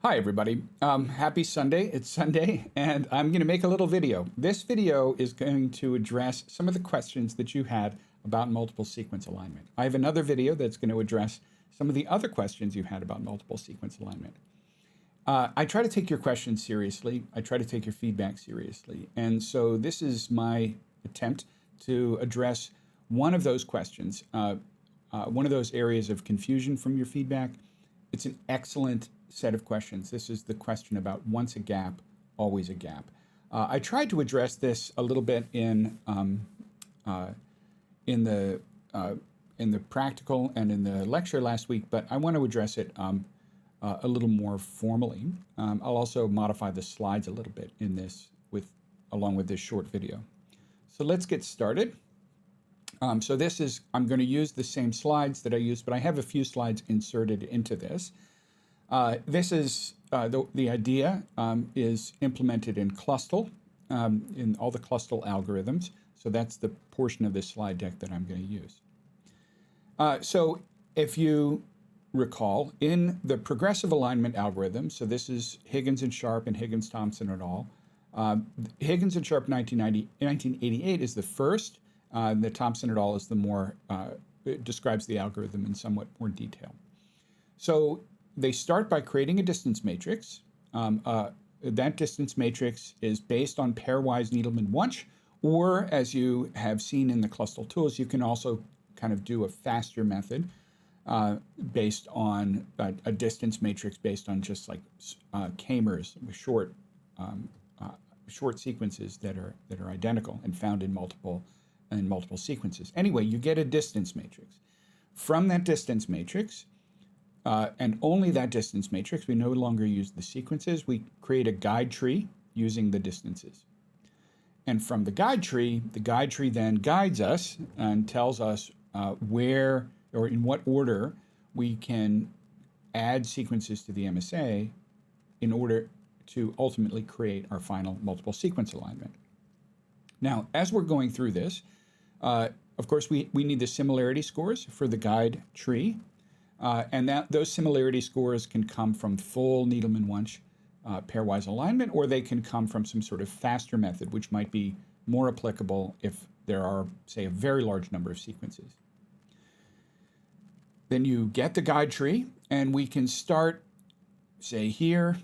Hi, everybody. Happy Sunday. It's Sunday, and I'm going to make a little video. This video is going to address some of the questions that you had about multiple sequence alignment. I have another video that's going to address some of the other questions you had about multiple sequence alignment. I try to take your questions seriously. I try to take your feedback seriously. And so this is my attempt to address one of those questions, one of those areas of confusion from your feedback. It's an excellent set of questions. This is the question about once a gap, always a gap. I tried to address this a little bit uh, in the in the practical and in the lecture last week, but I want to address it a little more formally. I'll also modify the slides a little bit in this along with this short video. So let's get started. So this is, I'm going to use the same slides that I used, but I have a few slides inserted into this. This is, the idea is implemented in Clustal, in all the Clustal algorithms. So that's the portion of this slide deck that I'm going to use. So if you recall, in the progressive alignment algorithm, so this is Higgins and Sharp and Higgins-Thompson et al. Higgins and Sharp 1988 is the first. The Thompson et al. Is the more, it describes the algorithm in somewhat more detail. So they start by creating a distance matrix. That distance matrix is based on pairwise Needleman-Wunsch, or as you have seen in the Clustal tools, you can also kind of do a faster method based on a distance matrix based on just like k-mers, short sequences that are identical and found in multiple sequences. Anyway, you get a distance matrix. From that distance matrix, and only that distance matrix, we no longer use the sequences. We create a guide tree using the distances. And from the guide tree then guides us and tells us where or in what order we can add sequences to the MSA in order to ultimately create our final multiple sequence alignment. Now, as we're going through this, of course, we need the similarity scores for the guide tree, and those similarity scores can come from full Needleman-Wunsch pairwise alignment, or they can come from some sort of faster method, which might be more applicable if there are, say, a very large number of sequences. Then you get the guide tree, and we can start, say, here,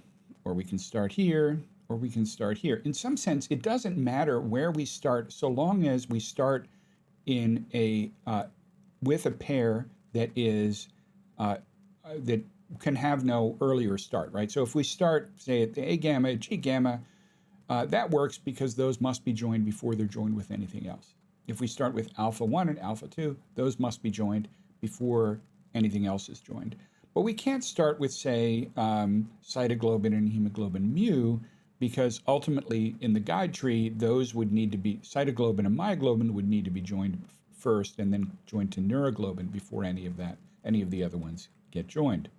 or we can start here, or we can start here. In some sense, it doesn't matter where we start, so long as we start in with a pair that is that can have no earlier start, right? So if we start, say, at the A gamma, G gamma, that works because those must be joined before they're joined with anything else. If we start with alpha 1 and alpha 2, those must be joined before anything else is joined. But we can't start with, say, cytoglobin and hemoglobin mu, because ultimately in the guide tree, those would need to be, cytoglobin and myoglobin would need to be joined first and then joined to neuroglobin before any of the other ones get joined.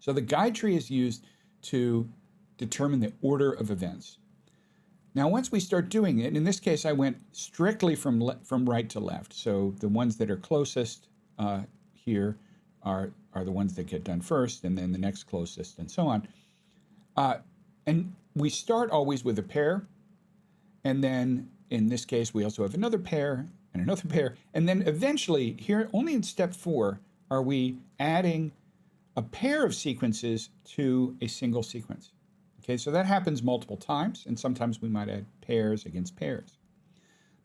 So the guide tree is used to determine the order of events. Now, once we start doing it, in this case, I went strictly from right to left. So the ones that are closest here are the ones that get done first, and then the next closest, and so on. And we start always with a pair, and then in this case, we also have another pair and another pair, and then eventually, here, only in step 4, are we adding a pair of sequences to a single sequence. Okay, so that happens multiple times, and sometimes we might add pairs against pairs.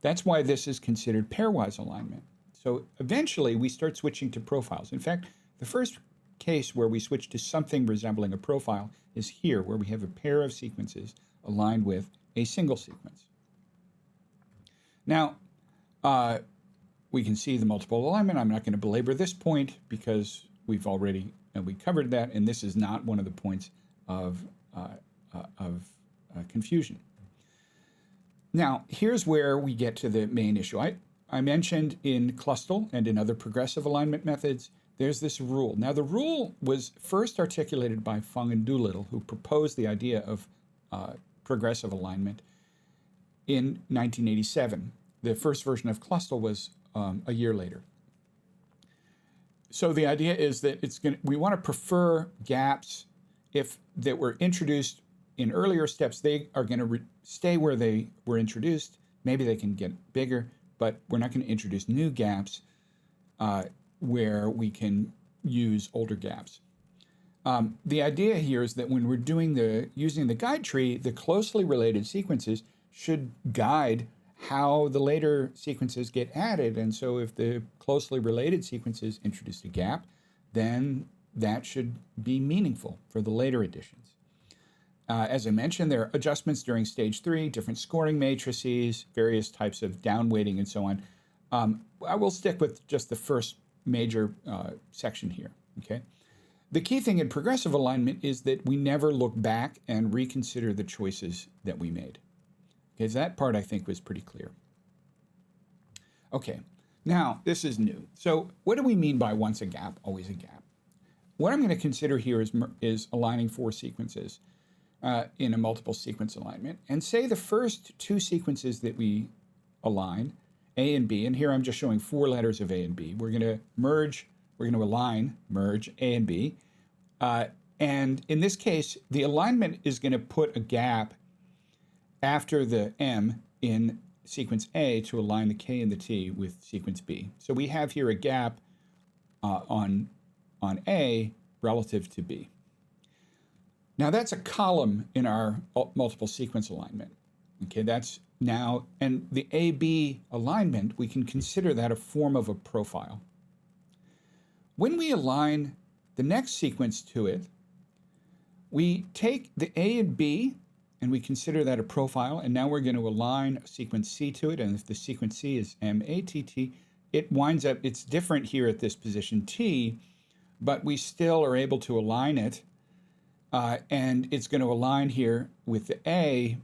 That's why this is considered pairwise alignment. So eventually, we start switching to profiles. In fact, the first case where we switch to something resembling a profile is here, where we have a pair of sequences aligned with a single sequence. Now, we can see the multiple alignment. I'm not going to belabor this point because we covered that, and this is not one of the points of confusion. Now, here's where we get to the main issue. I mentioned in Clustal and in other progressive alignment methods, there's this rule. Now, the rule was first articulated by Fung and Doolittle, who proposed the idea of progressive alignment in 1987. The first version of Clustal was a year later. So the idea is that we want to prefer gaps if that were introduced in earlier steps, they are going to stay where they were introduced. Maybe they can get bigger, but we're not going to introduce new gaps where we can use older gaps. The idea here is that when we're using the guide tree, the closely related sequences should guide how the later sequences get added. And so if the closely related sequences introduce a gap, then that should be meaningful for the later additions. As I mentioned, there are adjustments during stage 3, different scoring matrices, various types of downweighting, and so on. I will stick with just the first major section here, okay? The key thing in progressive alignment is that we never look back and reconsider the choices that we made. Okay, so that part I think was pretty clear. Okay, now this is new. So what do we mean by once a gap, always a gap? What I'm going to consider here is aligning 4 sequences in a multiple sequence alignment. And say the first 2 sequences that we align, A and B, and here I'm just showing 4 letters of A and B. We're going to merge, we're going to merge A and B. And in this case, the alignment is going to put a gap after the M in sequence A to align the K and the T with sequence B. So we have here a gap on A relative to B. Now that's a column in our multiple sequence alignment. Okay, that's now, and the AB alignment, we can consider that a form of a profile. When we align the next sequence to it, we take the A and B and we consider that a profile, and now we're going to align sequence C to it, and if the sequence C is MATT, it winds up, it's different here at this position T, but we still are able to align it, and it's going to align here with the A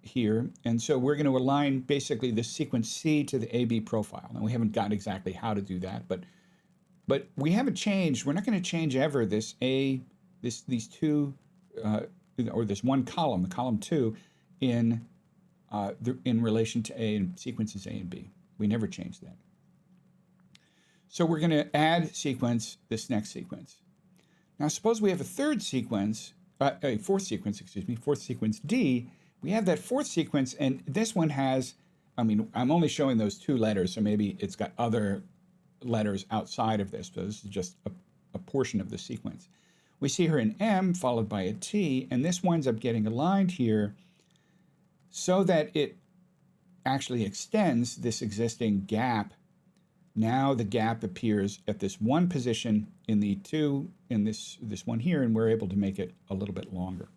here, and so we're going to align basically the sequence C to the AB profile. Now we haven't got exactly how to do that, but we haven't changed. We're not going to change ever these two, or this one column, the column 2, in relation to A and sequences A and B. We never change that. So we're going to add sequence this next sequence. Now suppose we have a fourth sequence D. We have that 4th sequence, and this one has, I'm only showing those 2 letters, so maybe it's got other letters outside of this, but this is just a portion of the sequence. We see here an M followed by a T, and this winds up getting aligned here so that it actually extends this existing gap. Now the gap appears at this one position in the 2, in this one here, and we're able to make it a little bit longer.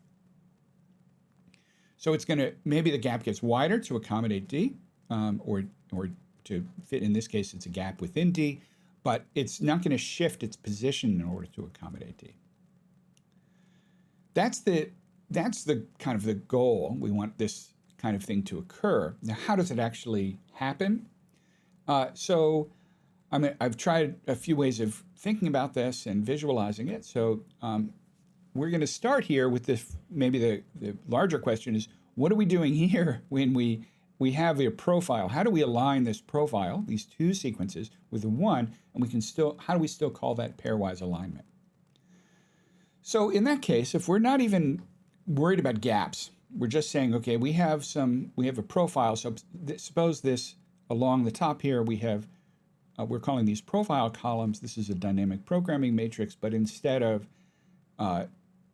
So it's going to, maybe the gap gets wider to accommodate D, or to fit, in this case, it's a gap within D, but it's not going to shift its position in order to accommodate D. That's the kind of the goal. We want this kind of thing to occur. Now, how does it actually happen? I've tried a few ways of thinking about this and visualizing it. So we're going to start here with this. Maybe the larger question is, what are we doing here when we have a profile? How do we align this profile, these 2 sequences, with the 1, and how do we still call that pairwise alignment? So in that case, if we're not even worried about gaps, we're just saying, okay, we have a profile. So suppose this along the top here, we have, we're calling these profile columns. This is a dynamic programming matrix, but instead of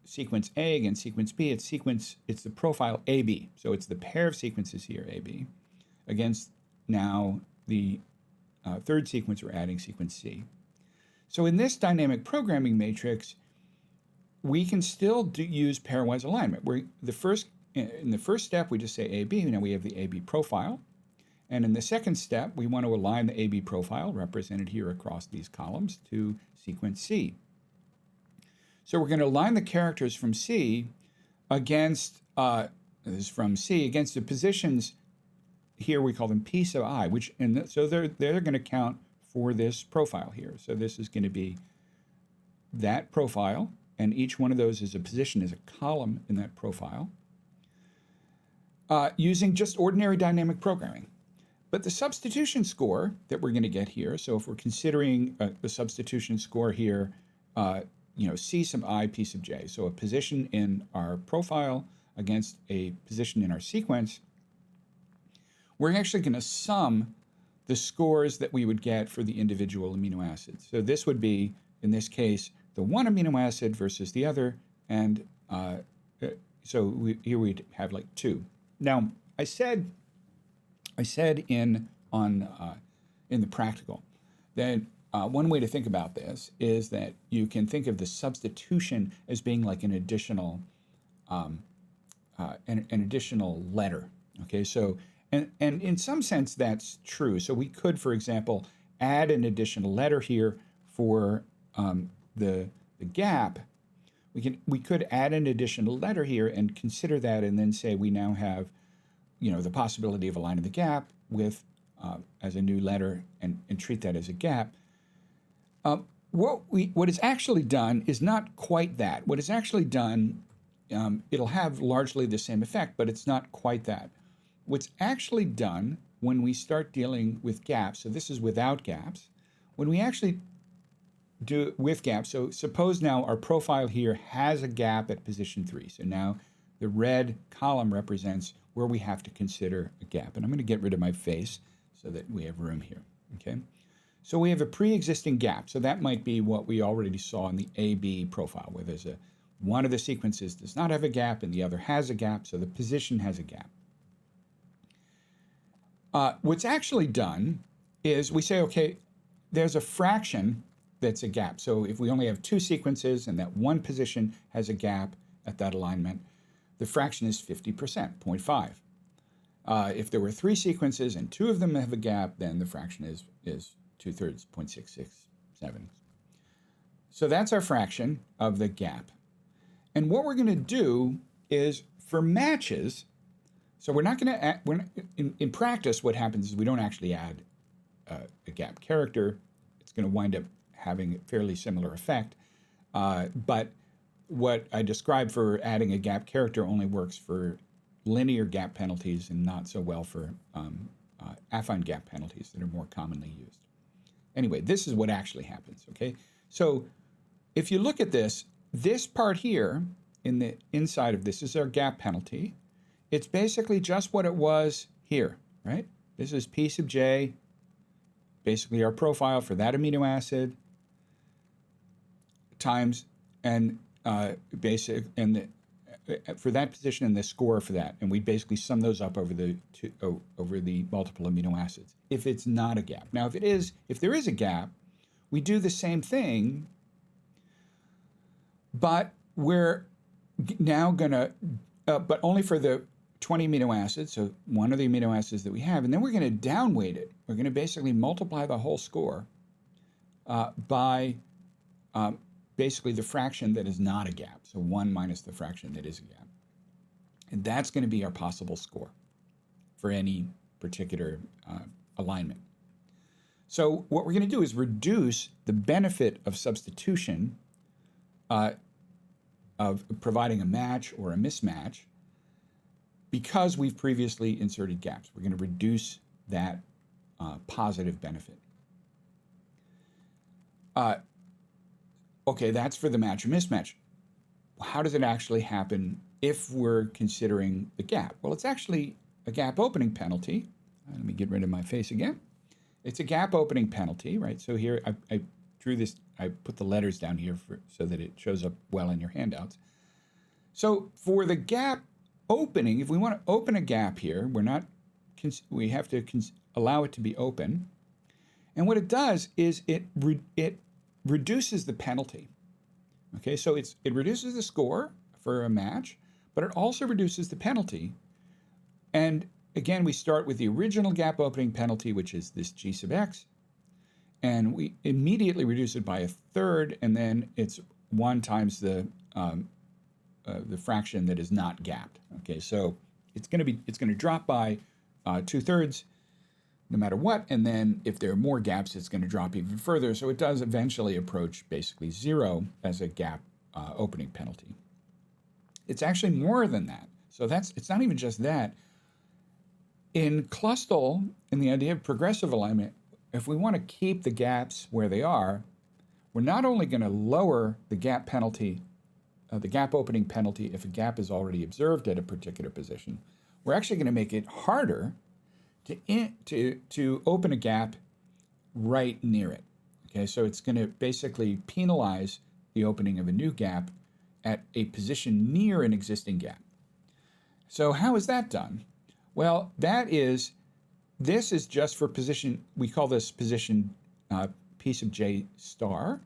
sequence A against sequence B, it's the profile AB. So it's the pair of sequences here, AB, against now the 3rd sequence, we're adding sequence C. So in this dynamic programming matrix, we can still use pairwise alignment. In the first step, we just say AB. Now we have the AB profile. And in the second step, we want to align the AB profile, represented here across these columns, to sequence C. So we're going to align the characters from C against the positions here. We call them P sub I, so they're going to count for this profile here. So this is going to be that profile, and each one of those is a position, is a column in that profile, using just ordinary dynamic programming. But the substitution score that we're going to get here, so if we're considering the substitution score here, C sub I, P sub j. So a position in our profile against a position in our sequence, we're actually going to sum the scores that we would get for the individual amino acids. So this would be, in this case, the one amino acid versus the other, and here we'd have like 2. Now, I said in the practical that one way to think about this is that you can think of the substitution as being like an additional letter. Okay, so and in some sense that's true. So we could, for example, add an additional letter here for the gap. We could add an additional letter here and consider that, and then say we now have, the possibility of aligning the gap with as a new letter and treat that as a gap. What is actually done is not quite that. What is actually done, it'll have largely the same effect, but it's not quite that. What's actually done when we start dealing with gaps, so this is without gaps, when we actually do it with gaps, so suppose now our profile here has a gap at position 3. So now the red column represents where we have to consider a gap. And I'm going to get rid of my face so that we have room here, okay? So we have a pre-existing gap. So that might be what we already saw in the AB profile, where there's one of the sequences does not have a gap and the other has a gap, so the position has a gap. What's actually done is we say, okay, there's a fraction that's a gap. So if we only have 2 sequences and that one position has a gap at that alignment, the fraction is 50%, 0.5. If there were 3 sequences and 2 of them have a gap, then the fraction is 2/3, 0.667. So that's our fraction of the gap. And what we're going to do is for matches, so we're not going to add, in practice, what happens is we don't actually add a gap character. It's going to wind up having a fairly similar effect. But what I described for adding a gap character only works for linear gap penalties and not so well for affine gap penalties that are more commonly used. Anyway, this is what actually happens, okay? So if you look at this part here in the inside of this is our gap penalty. It's basically just what it was here, right? This is P sub j, basically our profile for that amino acid, times and for that position and the score for that, and we basically sum those up over the multiple amino acids. If it's not a gap, now if there is a gap, we do the same thing, but we're now gonna, but only for the 20 amino acids, so one of the amino acids that we have, and then we're going to downweight it. We're going to basically multiply the whole score by basically the fraction that is not a gap, so 1 minus the fraction that is a gap. And that's going to be our possible score for any particular alignment. So what we're going to do is reduce the benefit of substitution of providing a match or a mismatch because we've previously inserted gaps. We're going to reduce that positive benefit. Okay, that's for the match or mismatch. How does it actually happen if we're considering the gap? Well, it's actually a gap opening penalty. Let me get rid of my face again. It's a gap opening penalty, right? So here I drew this, I put the letters down here so that it shows up well in your handouts. So for the gap opening, if we want to open a gap here, we have to allow it to be open. And what it does is it reduces the penalty. Okay, so it reduces the score for a match, but it also reduces the penalty. And again, we start with the original gap opening penalty, which is this G sub x, and we immediately reduce it by 1/3, and then it's 1 times the fraction that is not gapped. Okay, so it's going to drop by 2/3 no matter what, and then if there are more gaps, it's going to drop even further. So it does eventually approach basically 0 as a gap opening penalty. It's actually more than that. So it's not even just that. In Clustal, in the idea of progressive alignment, if we want to keep the gaps where they are, we're not only going to lower the gap penalty, the gap opening penalty if a gap is already observed at a particular position, we're actually going to make it harder to open a gap right near it. Okay, so it's going to basically penalize the opening of a new gap at a position near an existing gap. So how is that done? Well, this is just for position, we call this position piece of J star.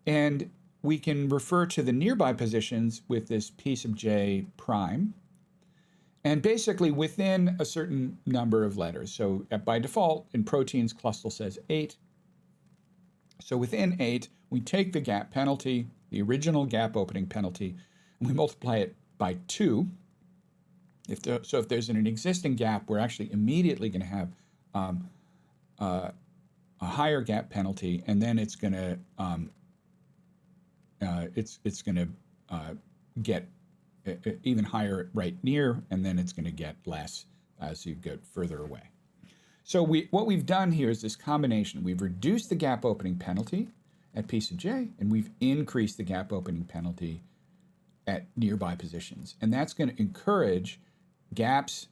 And we can refer to the nearby positions with this piece of J prime. And basically within a certain number of letters. So by default, in proteins, Clustal says 8. So within 8, we take the gap penalty, the original gap opening penalty, and we multiply it by 2. So if there's an existing gap, we're actually immediately going to have a higher gap penalty, and then it's going to get even higher right near, and then it's going to get less as you get further away. So what we've done here is this combination. We've reduced the gap opening penalty at piece of J, and we've increased the gap opening penalty at nearby positions. And that's going to encourage gaps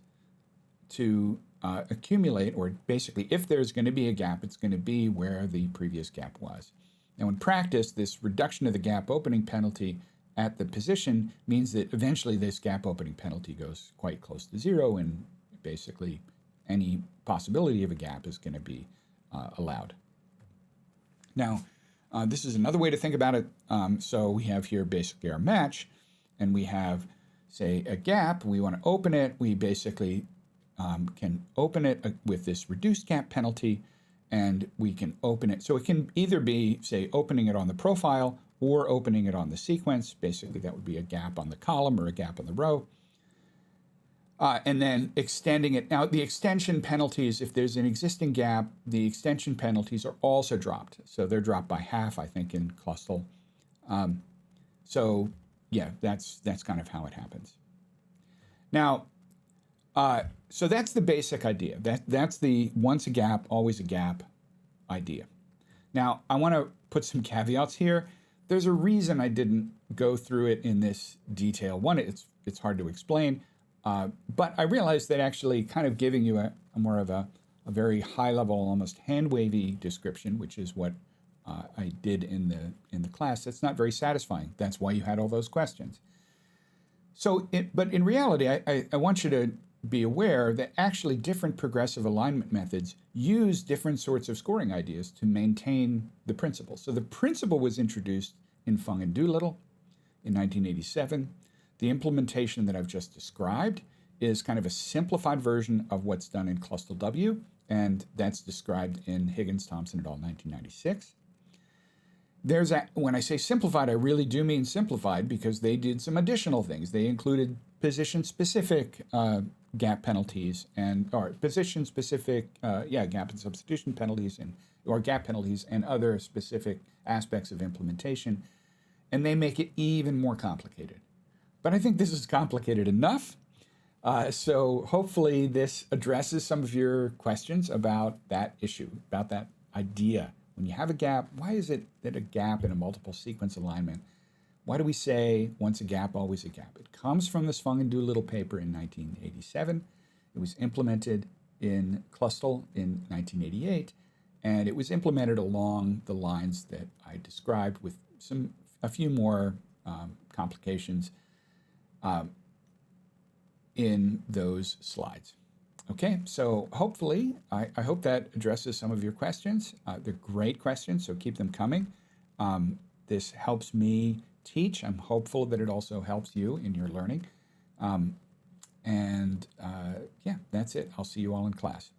to accumulate, or basically if there's going to be a gap, it's going to be where the previous gap was. Now in practice, this reduction of the gap opening penalty at the position means that eventually this gap opening penalty goes quite close to 0, and basically any possibility of a gap is going to be allowed. Now, this is another way to think about it. So we have here basically our match, and we have, say, a gap. We want to open it. We basically can open it with this reduced gap penalty, and we can open it. So it can either be, say, opening it on the profile or opening it on the sequence. Basically, that would be a gap on the column or a gap on the row. And then extending it. Now, the extension penalties, if there's an existing gap, the extension penalties are also dropped. So they're dropped by half, I think, in Clustal. So yeah, that's kind of how it happens. Now, so that's the basic idea. That's the once a gap, always a gap idea. Now, I want to put some caveats here. There's a reason I didn't go through it in this detail. One, it's hard to explain. But I realized that actually kind of giving you a more of a very high-level, almost hand-wavy description, which is what I did in the class, that's not very satisfying. That's why you had all those questions. So, but in reality, I want you to be aware that actually different progressive alignment methods use different sorts of scoring ideas to maintain the principle. So the principle was introduced in Fung and Doolittle in 1987. The implementation that I've just described is kind of a simplified version of what's done in Clustal W, and that's described in Higgins-Thompson et al. 1996. When I say simplified, I really do mean simplified because they did some additional things. They included position-specific gap penalties or position-specific gap and substitution penalties or gap penalties and other specific aspects of implementation, and they make it even more complicated. But I think this is complicated enough. So hopefully this addresses some of your questions about that issue, about that idea. When you have a gap, why is it that a gap in a multiple sequence alignment, why do we say once a gap, always a gap? It comes from this Fung and Doolittle paper in 1987. It was implemented in Clustal in 1988, and it was implemented along the lines that I described with a few more complications in those slides. Okay, so hopefully, I hope that addresses some of your questions. They're great questions, so keep them coming. This helps me teach. I'm hopeful that it also helps you in your learning. Yeah, that's it. I'll see you all in class.